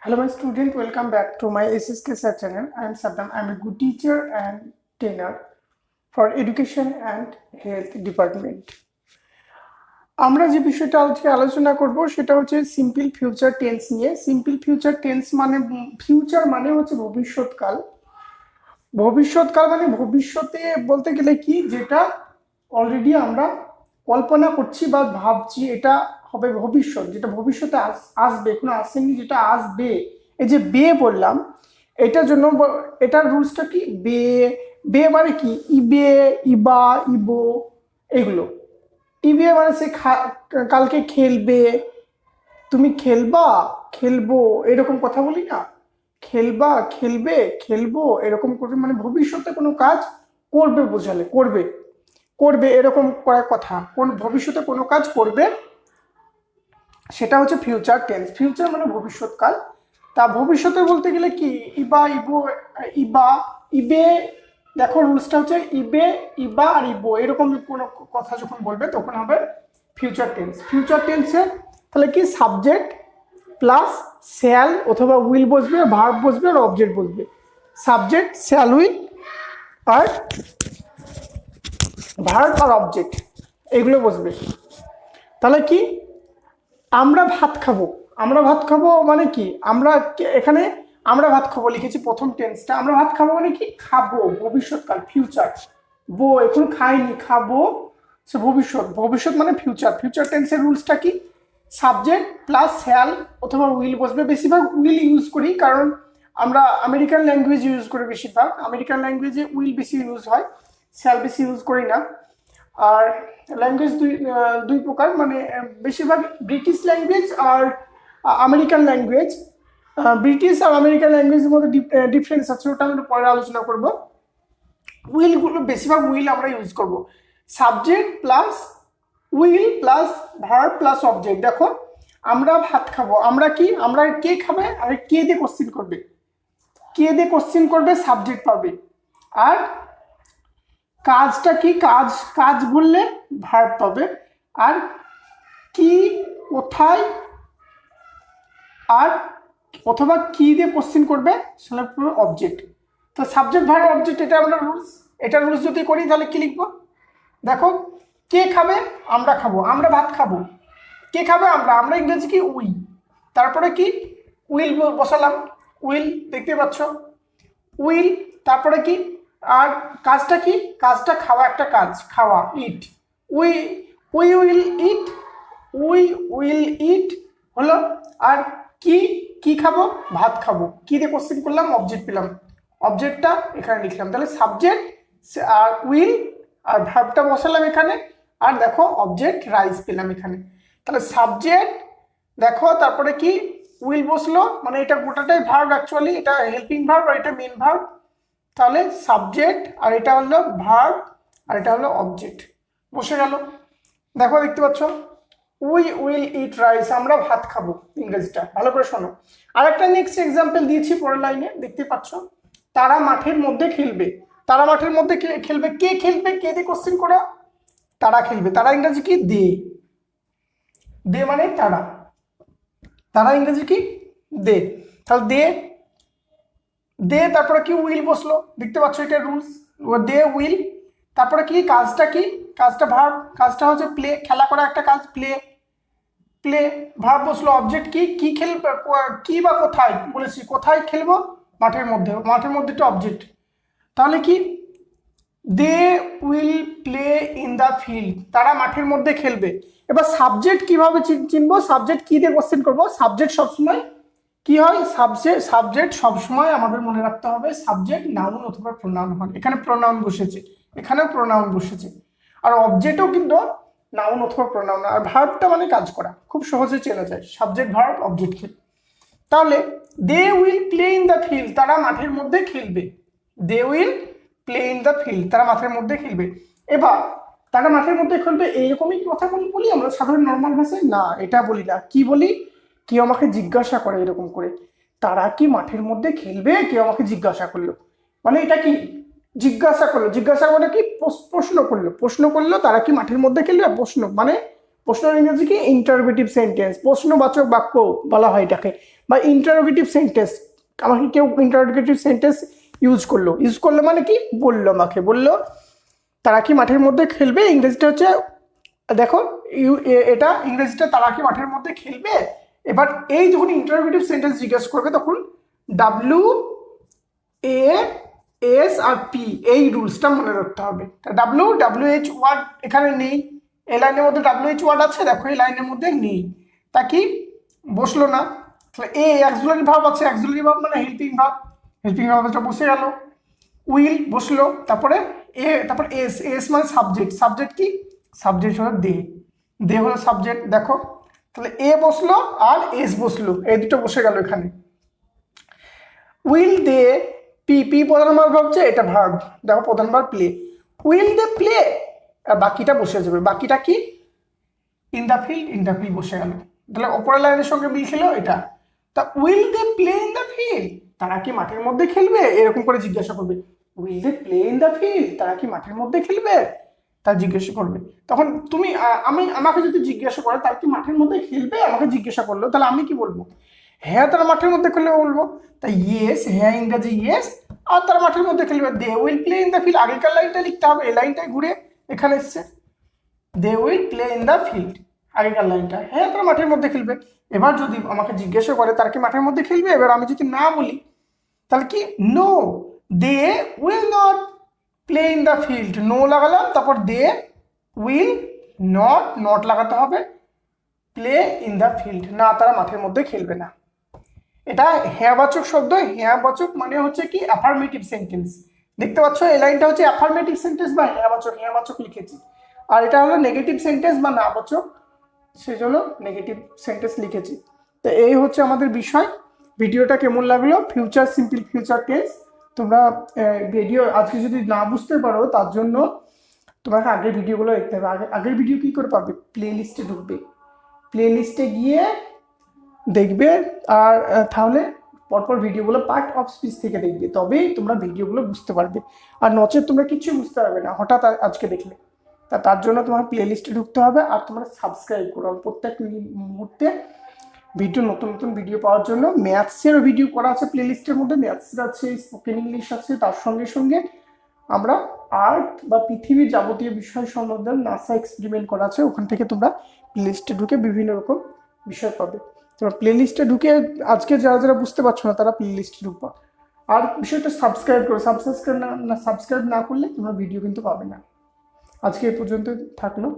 Hello, my student. Welcome back to my ssksir channel. I am Saddam. I am a good teacher and trainer for education and health department. আমরা যে বিষয়টা আজকে আলোচনা করব সেটা হচ্ছে সিম্পল ফিউচার টেন্স নিয়ে। সিম্পল ফিউচার টেন্স মানে ফিউচার মানে হচ্ছে ভবিষ্যৎকাল। ভবিষ্যৎকাল মানে ভবিষ্যতে বলতে গেলে কি, যেটা অলরেডি আমরা কল্পনা করছি বা ভাবছি এটা হবে ভবিষ্যৎ, যেটা ভবিষ্যতে আসবে, এখনো আসেনি, যেটা আসবে। এই যে বে বললাম, এটার জন্য এটার রুলসটা কি, বে বে মানে কি, ইবে, ইবা, ইবো, এগুলো। ইবে মানে সে কালকে খেলবে, তুমি খেলবা, খেলবো, এরকম কথা বলি না, খেলবা, খেলবে, খেলবো, এরকম করে মানে ভবিষ্যতে কোনো কাজ করবে বোঝালে, করবে, করবে, এরকম করার কথা। কোন ভবিষ্যতে কোনো কাজ করবে সেটা হচ্ছে ফিউচার টেন্স। ফিউচার মানে ভবিষ্যৎকাল। তা ভবিষ্যতে বলতে গেলে কি, ইবা, ইবো, ইবা, ইবে, দেখো রুলসটা হচ্ছে ইবে, ইবা আর ইবো, এরকম কোনো কথা যখন বলবে তখন হবে ফিউচার টেন্স। ফিউচার টেন্সে তাহলে কি, সাবজেক্ট প্লাস শ্যাল অথবা উইল বসবে, ভার্ব বসবে আর অবজেক্ট বসবে। সাবজেক্ট, শ্যাল, উইল আর ভার্ব আর অবজেক্ট, এগুলো বসবে। তাহলে কি, আমরা ভাত খাবো। আমরা ভাত খাবো মানে কি, আমরা এখানে আমরা ভাত খাবো লিখেছি প্রথম টেন্সটা। আমরা ভাত খাবো মানে কি, খাবো, ভবিষ্যৎকাল, ফিউচার। বো এখন খাইনি, খাবো, সে ভবিষ্যৎ। ভবিষ্যৎ মানে ফিউচার। ফিউচার টেন্সের রুলসটা কি, সাবজেক্ট প্লাস শ্যাল অথবা উইল বসবে। বেশিরভাগ উইল ইউজ করি, কারণ আমরা আমেরিকান ল্যাঙ্গুয়েজ ইউজ করি বেশিরভাগ। আমেরিকান ল্যাঙ্গুয়েজে উইল বেশি ইউজ হয়, শ্যাল বেশি ইউজ করি না। আর ল্যাঙ্গুয়েজ দুই প্রকার, মানে বেশিরভাগ ব্রিটিশ ল্যাঙ্গুয়েজ আর আমেরিকান ল্যাঙ্গুয়েজ। ব্রিটিশ আর আমেরিকান ল্যাঙ্গুয়েজের মধ্যে ডিফারেন্স আছে, ওটা আমরা পরে আলোচনা করব। উইলগুলো বেশিরভাগ উইল আমরা ইউজ করব। Subject plus will plus verb plus object. দেখো, আমরা ভাত খাবো, আমরা কি, আমরা কে খাবে, আর কে দিয়ে কোশ্চিন করবে, কে দিয়ে কোশ্চিন করবে, সাবজেক্ট পাবে। আর কাজটা কি, কাজ, কাজ বললে ভার্ব পাবে। আর কি, কোথায়, আর অথবা কি দিয়ে কোশ্চিন করবে সেটা পুরো অবজেক্ট। তো সাবজেক্ট, ভার্ব, অবজেক্ট, এটা আমরা রুলস। এটা রুলস যদি করি তাহলে কি লিখবো, দেখো, কে খাবে, আমরা খাবো, আমরা ভাত খাবো। কে খাবে, আমরা, আমরা ইংরেজি কি, উই। তারপরে কি, উইল বসালাম, উইল, দেখতে পাচ্ছ, উইল। তারপরে কি, আর কাজটা কি, কাজটা খাওয়া, একটা কাজ, খাওয়া, eat. We we will eat, we will eat হলো। আর কি, কি খাবো, ভাত খাবো। কি দিয়ে কোশ্চেন করলাম, অবজেক্ট পেলাম, অবজেক্টটা এখানে লিখলাম। তাহলে সাবজেক্ট আর উইল আর ভার্বটা বসালাম এখানে, আর দেখো অবজেক্ট রাইজ পেলাম এখানে। তাহলে সাবজেক্ট, দেখো, তারপরে কি, উইল বসলো, মানে এটা গোটাটাই ভার্ব অ্যাকচুয়ালি, এটা হেল্পিং ভার্ব আর এটা মেন ভার্ব। তাহলে সাবজেক্ট আর এটা হলো ভার্ব আর এটা হলো অবজেক্ট, বসে গেল। দেখো, দেখতে পাচ্ছ, উই উইল ইট রাইস, আমরা ভাত খাবো, ইংরেজিটা ভালো করে শোনো। আর একটা নেক্সট এক্সাম্পল দিয়েছি পরের লাইনে, দেখতে পাচ্ছ, তারা মাঠের মধ্যে খেলবে। তারা মাঠের মধ্যে খেলবে, কে খেলবে, কে দিয়ে কোশ্চেন করা, তারা খেলবে। তারা ইংরেজি কি, দে। দে মানে তারা, তারা ইংরেজি কি, দে। তাহলে দে, দে, তারপরে কি, উইল বসলো, দেখতে পাচ্ছ, এটা রুলস, দে উইল। তারপরে কি, কাজটা কি, কাজটা ভার্ব, কাজটা হচ্ছে প্লে, খেলা করা একটা কাজ, প্লে, প্লে, ভার্ব বসলো। অবজেক্ট কি, কি খেলবে, কি বা কোথায় বলেছি, কোথায় খেলবো, মাঠের মধ্যে, মাঠের মধ্যেটা অবজেক্ট। তাহলে কি, they will play in the field, তারা মাঠের মধ্যে খেলবে। এবার সাবজেক্ট কিভাবে চিনবো, সাবজেক্ট কি দিয়ে কোশ্চেন করবো, সাবজেক্ট সবসময় কি হয়, সাবজেক্ট সবসময় আমাদের মনে রাখতে হবে সাবজেক্ট নাউন অথবা প্রোনাউন হয়। এখানে প্রোনাউন বসেছে, এখানেও প্রোনাউন বসেছে। আর অবজেক্টও কিন্তু নাউন অথবা প্রোনাউন। আর ভার্বটা মানে কাজ করা, খুব সহজে চেনা যায়, সাবজেক্ট, ভার্ব, অবজেক্ট খেলে। তাহলে they will play in the field, তারা মাঠের মধ্যে খেলবে। They will play in the field, তারা মাঠের মধ্যে খেলবে। এবার তারা মাঠের মধ্যে খেলবে, এইরকমই কথা বলি আমরা সাধারণ নর্মাল ভাষায়, না এটা বলি না। কি বলি, কেউ আমাকে জিজ্ঞাসা করে এরকম করে, তারা কি মাঠের মধ্যে খেলবে, কেউ আমাকে জিজ্ঞাসা করলো, মানে এটা কি, জিজ্ঞাসা করলো, জিজ্ঞাসা করে কি, প্রশ্ন করলো, প্রশ্ন করলো, তারা কি মাঠের মধ্যে খেলবে, প্রশ্ন মানে প্রশ্নের ইংরেজি কি ইন্টারোগেটিভ সেন্টেন্স, প্রশ্নবাচক বাক্য বলা হয় এটাকে, বা ইন্টারোগেটিভ সেন্টেন্স। আমাকে কেউ ইন্টারোগেটিভ সেন্টেন্স ইউজ করলো মানে কি বললো, আমাকে বললো তারা কি মাঠের মধ্যে খেলবে, ইংরেজিটা হচ্ছে দেখো এটা ইংরেজিটা তারা কি মাঠের মধ্যে খেলবে। এবার এই যখন ইন্টারোগেটিভ সেন্টেন্স জিজ্ঞেস করবে তখন WAS আর P এই রুলসটা মনে রাখতে হবে। WH ওয়ার্ড এখানে নেই, এই লাইনের মধ্যে WH ওয়ার্ড আছে, দেখো এই লাইনের মধ্যে নেই, তা কি বসলো না। তাহলে অ্যাক্সিলারি ভার্ব আছে, অ্যাক্সিলারি ভার্ব মানে হেল্পিং ভার্বটা বসে গেল। উইল বসলো, তারপরে তারপর এস মানে সাবজেক্ট কি সাবজেক্ট হলো দে হলো সাবজেক্ট। দেখো তাহলে বসলো আর এস বসলো, এই দুটো বসে গেল এখানে। উইল দে পি প্রধান ভার্ব হচ্ছে, এটা ভার্ব, দেখো প্রধান verb play, will they play, আর বাকিটা বসে যাবে, বাকিটা কি ইন দ্য ফিল্ড বসে গেল। তাহলে অপরের লাইনের সঙ্গে মিল ছিল এটা। তা will they play in the field, তারা কি মাঠের মধ্যে খেলবে, এরকম করে জিজ্ঞাসা করবে। Will they play in the field, তারা কি মাঠের মধ্যে খেলবে, তা জিজ্ঞাসা করবে। তখন তুমি আমাকে যদি জিজ্ঞাসা করে তারা কি মাঠের মধ্যে খেলবে, আমাকে জিজ্ঞাসা করলো, তাহলে আমি কি বলবো, হ্যাঁ তারা মাঠের মধ্যে খেলবে বলবো। তাই ইয়েস, হ্যাঁ ইংরেজি ইয়েস, আর তারা মাঠের মধ্যে খেলবে, they will play in the field, আগেকার লাইনটা লিখতে হবে, এই লাইনটাই ঘুরে এখানে এসছে, they will play in the field, আগেকার লাইনটা, হ্যাঁ তারা মাঠের মধ্যে খেলবে। এবার যদি আমাকে জিজ্ঞাসা করে তারা কি মাঠের মধ্যে খেলবে, এবার আমি যদি না বলি তাহলে কি no they will not play in the field, no লাগালাম, তারপর দে উইল নট লাগাতে হবে, প্লে ইন দ্য ফিল্ড, না তারা মাঠের মধ্যে খেলবে না। এটা হ্যাঁবাচক শব্দ, হ্যাঁবাচক মানে হচ্ছে কি অ্যাফার্মেটিভ সেন্টেন্স। দেখতে পাচ্ছ এই লাইনটা হচ্ছে অ্যাফার্মেটিভ সেন্টেন্স বা হ্যাঁবাচক লিখেছি, আর এটা হলো নেগেটিভ সেন্টেন্স বা নাবাচক, সেই জন্য নেগেটিভ সেন্টেন্স লিখেছি। তো এই হচ্ছে আমাদের বিষয়। ভিডিওটা কেমন লাগলো, ফিউচার সিম্পল ফিউচার টেন্স। তোমরা ভিডিও আজকে যদি না বুঝতে পারো তার জন্য তোমাকে আগের ভিডিওগুলো দেখতে হবে। আগের ভিডিও কি করে পাবে, প্লে লিস্টে ঢুকবে, প্লে লিস্টে গিয়ে দেখবে, আর তাহলে পরপর ভিডিওগুলো পার্ট অফ স্পিচ থেকে দেখবে, তবেই তোমরা ভিডিওগুলো বুঝতে পারবে। আর নচেত তোমরা কিছু বুঝতে পারবে না হঠাৎ আজকে দেখলে। তার জন্য তোমার প্লে লিস্টে ঢুকতে হবে, আর তোমরা সাবস্ক্রাইব করো প্রত্যেক মুহূর্তে নতুন ভিডিও পাওয়ার জন্য। ম্যাথসেরও ভিডিও করা আছে প্লে লিস্টের মধ্যে, ম্যাথসের আছে, স্পোকেন ইংলিশ আছে, তার সঙ্গে সঙ্গে আমরা আর্ট বা পৃথিবীর যাবতীয় বিষয় সম্বন্ধে নাসা এক্সপেরিমেন্ট করা আছে, ওখান থেকে তোমরা প্লে লিস্টে ঢুকে বিভিন্ন রকম বিষয় পাবে। তোমরা প্লে লিস্টে ঢুকে আজকে যারা বুঝতে পারছো না তারা প্লে লিস্টে ঢুকবা, আর বিষয়টা সাবস্ক্রাইব করো, সাবস্ক্রাইব না করলে তোমরা ভিডিও কিন্তু পাবে না। আজকে এই পর্যন্ত থাকলো।